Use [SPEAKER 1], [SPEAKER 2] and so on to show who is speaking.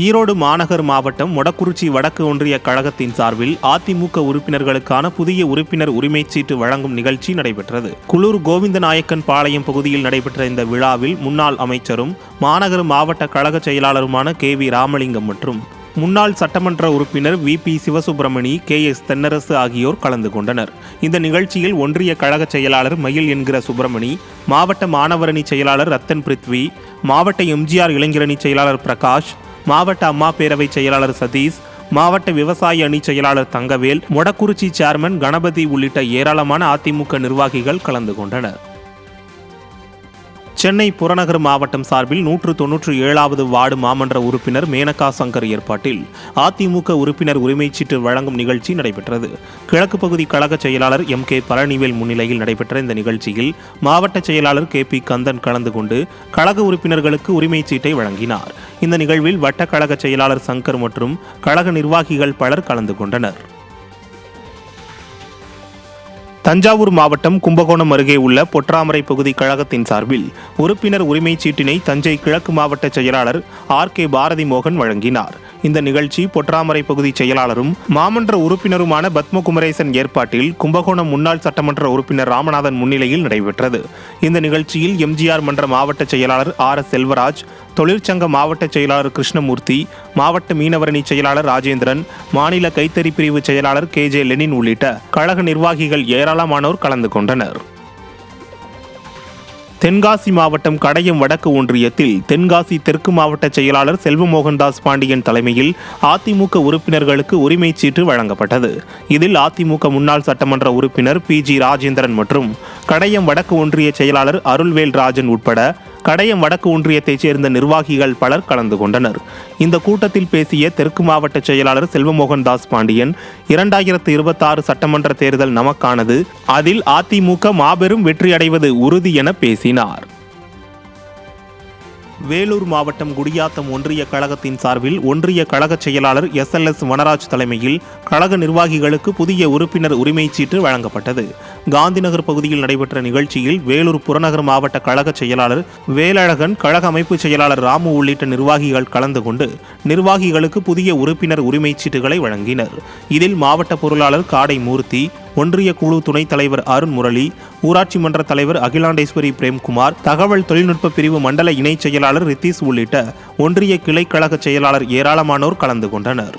[SPEAKER 1] ஈரோடு மாநகர் மாவட்டம் மொடக்குறிச்சி வடக்கு ஒன்றிய கழகத்தின் சார்பில் அதிமுக உறுப்பினர்களுக்கான புதிய உறுப்பினர் உரிமைச் சீட்டு வழங்கும் நிகழ்ச்சி நடைபெற்றது. குளூர் கோவிந்தநாயக்கன் பாளையம் பகுதியில் நடைபெற்ற இந்த விழாவில் முன்னாள் அமைச்சரும் மாநகர் மாவட்ட கழக செயலாளருமான KV ராமலிங்கம் மற்றும் முன்னாள் சட்டமன்ற உறுப்பினர் VP சிவசுப்பிரமணி, KS தென்னரசு ஆகியோர் கலந்து கொண்டனர். இந்த நிகழ்ச்சியில் ஒன்றிய கழக செயலாளர் மயில் என்கிற சுப்பிரமணி, மாவட்ட மாணவரணி செயலாளர் ரத்தன் பிருத்வி, மாவட்ட MGR இளைஞரணி செயலாளர் பிரகாஷ், மாவட்ட அம்மா பேரவை செயலாளர் சதீஷ், மாவட்ட விவசாய அணி செயலாளர் தங்கவேல், மொடக்குறிச்சி சேர்மன் கணபதி உள்ளிட்ட ஏராளமான அதிமுக நிர்வாகிகள் கலந்து கொண்டனர். சென்னை புறநகர் மாவட்டம் சார்பில் 197வது வார்டு மாமன்ற உறுப்பினர் மேனகா சங்கர் ஏற்பாட்டில் அதிமுக உறுப்பினர் உரிமைச் சீட்டு வழங்கும் நிகழ்ச்சி நடைபெற்றது. கிழக்கு பகுதி கழக செயலாளர் MK பழனிவேல் முன்னிலையில் நடைபெற்ற இந்த நிகழ்ச்சியில் மாவட்ட செயலாளர் KP கந்தன் கலந்து கொண்டு கழக உறுப்பினர்களுக்கு உரிமைச் சீட்டை வழங்கினார். இந்த நிகழ்வில் வட்ட கழக செயலாளர் சங்கர் மற்றும் கழக நிர்வாகிகள் பலர் கலந்து கொண்டனர். தஞ்சாவூர் மாவட்டம் கும்பகோணம் அருகே உள்ள பொற்றாமரை பகுதி கழகத்தின் சார்பில் உறுப்பினர் உரிமைச் சீட்டினை தஞ்சை கிழக்கு மாவட்ட செயலாளர் RK பாரதி மோகன் வழங்கினார். இந்த நிகழ்ச்சி பொற்றாமரை பகுதி செயலாளரும் மாமன்ற உறுப்பினருமான பத்மகுமரேசன் ஏற்பாட்டில் கும்பகோணம் முன்னாள் சட்டமன்ற உறுப்பினர் ராமநாதன் முன்னிலையில் நடைபெற்றது. இந்த நிகழ்ச்சியில் MGR மன்ற மாவட்ட செயலாளர் RS செல்வராஜ், தொழிற்சங்க மாவட்ட செயலாளர் கிருஷ்ணமூர்த்தி, மாவட்ட மீனவரணி செயலாளர் ராஜேந்திரன், மாநில கைத்தறி பிரிவு செயலாளர் KJ லெனின் உள்ளிட்ட கழக நிர்வாகிகள் ஏராளமானோர் கலந்து கொண்டனர். தென்காசி மாவட்டம் கடையம் வடக்கு ஒன்றியத்தில் தென்காசி தெற்கு மாவட்ட செயலாளர் செல்வமோகன்தாஸ் பாண்டியன் தலைமையில் அதிமுக உறுப்பினர்களுக்கு உரிமைச் சீட்டு வழங்கப்பட்டது. இதில் அதிமுக முன்னாள் சட்டமன்ற உறுப்பினர் PG ராஜேந்திரன் மற்றும் கடையம் வடக்கு ஒன்றிய செயலாளர் அருள்வேல் ராஜன் உட்பட கடையம் வடக்கு ஒன்றியத்தைச் சேர்ந்த நிர்வாகிகள் பலர் கலந்து கொண்டனர். இந்த கூட்டத்தில் பேசிய தெற்கு மாவட்ட செயலாளர் செல்வமோகன்தாஸ் பாண்டியன், 2026 சட்டமன்ற தேர்தல் நமக்கானது, அதில் அதிமுக மாபெரும் வெற்றி அடைவது உறுதி என பேசினார். வேலூர் மாவட்டம் குடியாத்தம் ஒன்றிய கழகத்தின் சார்பில் ஒன்றிய கழக செயலாளர் SLS வனராஜ் தலைமையில் கழக நிர்வாகிகளுக்கு புதிய உறுப்பினர் உரிமைச் சீட்டு வழங்கப்பட்டது. காந்திநகர் பகுதியில் நடைபெற்ற நிகழ்ச்சியில் வேலூர் புறநகர் மாவட்ட கழக செயலாளர் வேலழகன், கழக அமைப்பு செயலாளர் ராமு உள்ளிட்ட நிர்வாகிகள் கலந்து கொண்டு நிர்வாகிகளுக்கு புதிய உறுப்பினர் உரிமைச் சீட்டுகளை வழங்கினர். இதில் மாவட்ட பொருளாளர் காடை மூர்த்தி, ஒன்றிய குழு துணைத் தலைவர் அருண் முரளி, ஊராட்சி மன்ற தலைவர் அகிலாண்டேஸ்வரி பிரேம்குமார், தகவல் தொழில்நுட்ப பிரிவு மண்டல இணைச் செயலாளர் ரித்தீஷ் உள்ளிட்ட ஒன்றிய கிளை கழக செயலாளர் ஏராளமானோர் கலந்து கொண்டனர்.